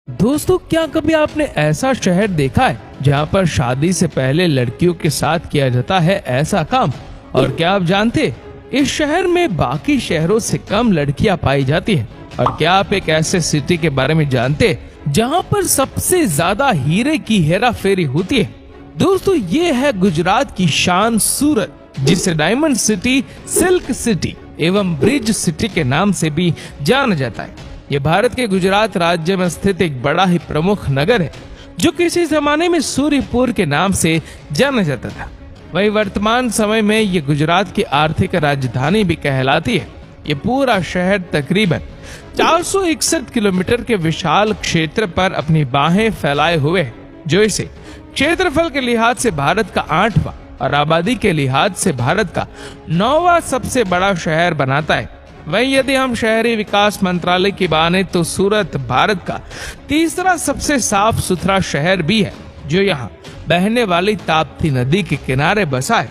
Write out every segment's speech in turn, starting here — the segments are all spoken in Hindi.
दोस्तों, क्या कभी आपने ऐसा शहर देखा है जहाँ पर शादी से पहले लड़कियों के साथ किया जाता है ऐसा काम? और क्या आप जानते इस शहर में बाकी शहरों से कम लड़कियाँ पाई जाती हैं? और क्या आप एक ऐसे सिटी के बारे में जानते जहाँ पर सबसे ज्यादा हीरे की हेरा फेरी होती है? दोस्तों, ये है गुजरात की शान सूरत, जिसे डायमंड सिटी, सिल्क सिटी एवं ब्रिज सिटी के नाम से भी जाना जाता है। ये भारत के गुजरात राज्य में स्थित एक बड़ा ही प्रमुख नगर है, जो किसी जमाने में सूर्यपुर के नाम से जाना जाता था। वही वर्तमान समय में ये गुजरात की आर्थिक राजधानी भी कहलाती है। ये पूरा शहर तकरीबन 461 किलोमीटर के विशाल क्षेत्र पर अपनी बाहें फैलाए हुए है, जो इसे क्षेत्रफल के लिहाज से भारत का 8वां और आबादी के लिहाज से भारत का 9वां सबसे बड़ा शहर बनाता है। वहीं यदि हम शहरी विकास मंत्रालय की माने तो सूरत भारत का 3रा सबसे साफ सुथरा शहर भी है, जो यहाँ बहने वाली ताप्ती नदी के किनारे बसा है।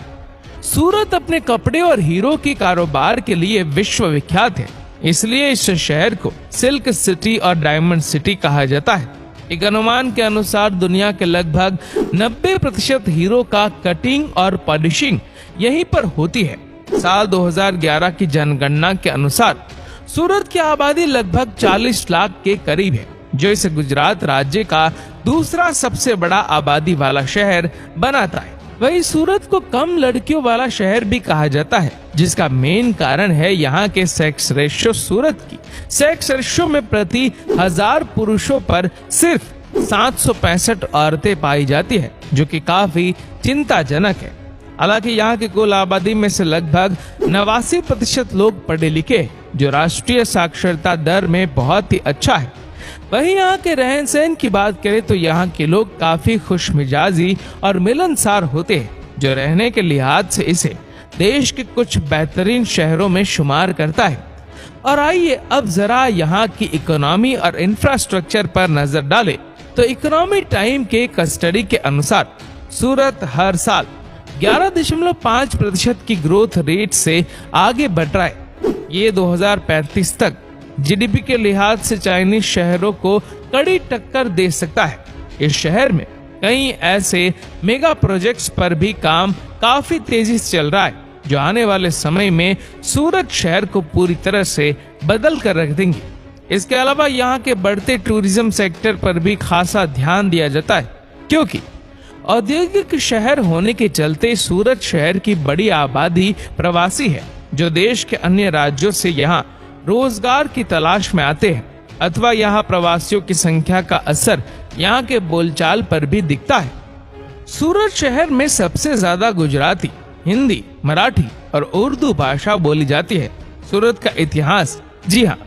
सूरत अपने कपड़े और हीरो की कारोबार के लिए विश्व विख्यात है, इसलिए इस शहर को सिल्क सिटी और डायमंड सिटी कहा जाता है। एक अनुमान के अनुसार दुनिया के लगभग 90% हीरो का कटिंग और पॉलिशिंग यहीं पर होती है। साल 2011 की जनगणना के अनुसार सूरत की आबादी लगभग 40 लाख के करीब है, जो इसे गुजरात राज्य का 2रा सबसे बड़ा आबादी वाला शहर बनाता है। वही सूरत को कम लड़कियों वाला शहर भी कहा जाता है, जिसका मेन कारण है यहाँ के सेक्स रेशियो। सूरत की सेक्स रेशियो में प्रति 1000 पुरुषों पर सिर्फ 765 औरतें पाई जाती है, जो कि काफी चिंताजनक है। हालांकि यहाँ की कुल आबादी में से लगभग 89% लोग पढ़े लिखे, जो राष्ट्रीय साक्षरता दर में बहुत ही अच्छा है। वहीं यहाँ के रहन सहन की बात करें तो यहाँ के लोग काफी खुशमिजाजी और मिलनसार होते हैं, जो रहने के लिहाज से इसे देश के कुछ बेहतरीन शहरों में शुमार करता है। और आइए अब जरा यहाँ की इकोनॉमी और इंफ्रास्ट्रक्चर पर नजर डालें तो इकोनॉमी टाइम के कस्टडी के अनुसार सूरत हर साल 11.5% की ग्रोथ रेट से आगे बढ़ रहा है। ये 2035 तक जीडीपी के लिहाज से चाइनीज शहरों को कड़ी टक्कर दे सकता है। इस शहर में कई ऐसे मेगा प्रोजेक्ट्स पर भी काम काफी तेजी से चल रहा है, जो आने वाले समय में सूरत शहर को पूरी तरह से बदल कर रख देंगे। इसके अलावा यहाँ के बढ़ते टूरिज्म सेक्टर पर भी खासा ध्यान दिया जाता है, क्योंकि औद्योगिक शहर होने के चलते सूरत शहर की बड़ी आबादी प्रवासी है, जो देश के अन्य राज्यों से यहाँ रोजगार की तलाश में आते हैं, अथवा यहाँ प्रवासियों की संख्या का असर यहाँ के बोलचाल पर भी दिखता है। सूरत शहर में सबसे ज्यादा गुजराती, हिंदी, मराठी और उर्दू भाषा बोली जाती है। सूरत का इतिहास, जी हाँ,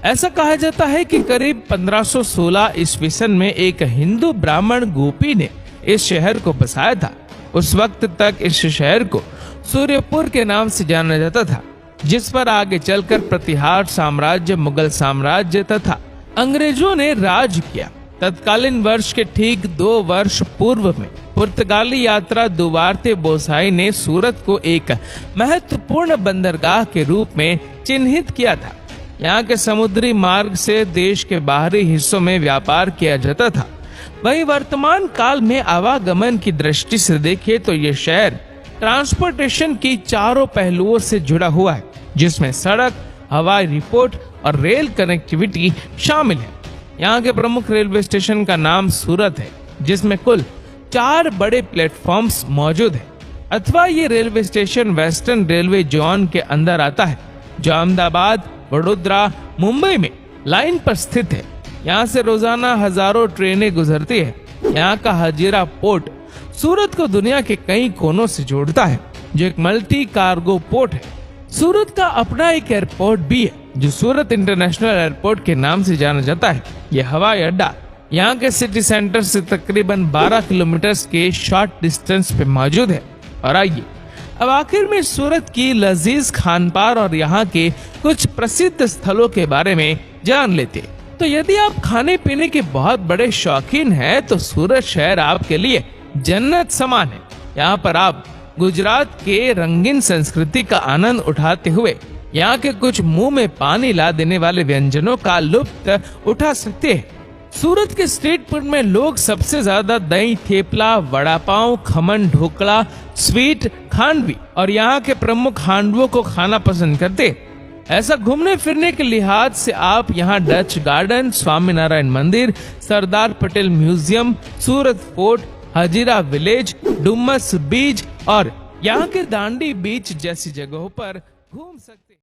ऐसा कहा जाता है कि करीब 1516 ईस्वी सन में एक हिंदू ब्राह्मण गोपी ने इस शहर को बसाया था। उस वक्त तक इस शहर को सूर्यपुर के नाम से जाना जाता था, जिस पर आगे चलकर प्रतिहार साम्राज्य, मुगल साम्राज्य तथा अंग्रेजों ने राज किया। तत्कालीन वर्ष के ठीक 2 वर्ष पूर्व में पुर्तगाली यात्रा दुवार्ते बोसाई ने सूरत को एक महत्वपूर्ण बंदरगाह के रूप में चिन्हित किया था। यहाँ के समुद्री मार्ग से देश के बाहरी हिस्सों में व्यापार किया जाता था। वही वर्तमान काल में आवागमन की दृष्टि से देखें तो ये शहर ट्रांसपोर्टेशन की चारों पहलुओं से जुड़ा हुआ है, जिसमें सड़क, हवाई रिपोर्ट और रेल कनेक्टिविटी शामिल है। यहाँ के प्रमुख रेलवे स्टेशन का नाम सूरत है, जिसमें कुल 4 बड़े प्लेटफॉर्म्स मौजूद है, अथवा ये railway station western railway zone के अंदर आता है, जो अहमदाबाद, वडोदरा, मुंबई में लाइन पर स्थित है। यहाँ से रोजाना हजारों ट्रेनें गुजरती है। यहाँ का हजीरा पोर्ट सूरत को दुनिया के कई कोनों से जोड़ता है, जो एक मल्टी कार्गो पोर्ट है। सूरत का अपना एक एयरपोर्ट भी है, जो सूरत इंटरनेशनल एयरपोर्ट के नाम से जाना जाता है। यह हवाई अड्डा यहाँ के सिटी सेंटर से तकरीबन 12 किलोमीटर के शॉर्ट डिस्टेंस पे मौजूद है। और आइए अब आखिर में सूरत की लजीज खानपान और यहाँ के कुछ प्रसिद्ध स्थलों के बारे में जान लेते हैं। तो यदि आप खाने पीने के बहुत बड़े शौकीन हैं, तो सूरत शहर आपके लिए जन्नत समान है। यहाँ पर आप गुजरात के रंगीन संस्कृति का आनंद उठाते हुए यहाँ के कुछ मुंह में पानी ला देने वाले व्यंजनों का लुत्फ उठा सकते हैं। सूरत के स्ट्रीट फूड में लोग सबसे ज्यादा दही थेपला, वड़ा पाव, खमन, ढोकला, स्वीट, खांडवी और यहाँ के प्रमुख हांडवों को खाना पसंद करते। ऐसा घूमने फिरने के लिहाज से आप यहाँ डच गार्डन, स्वामीनारायण मंदिर, सरदार पटेल म्यूजियम, सूरत फोर्ट, हजीरा विलेज, डुमस बीच और यहाँ के दांडी बीच जैसी जगहों पर घूम सकते।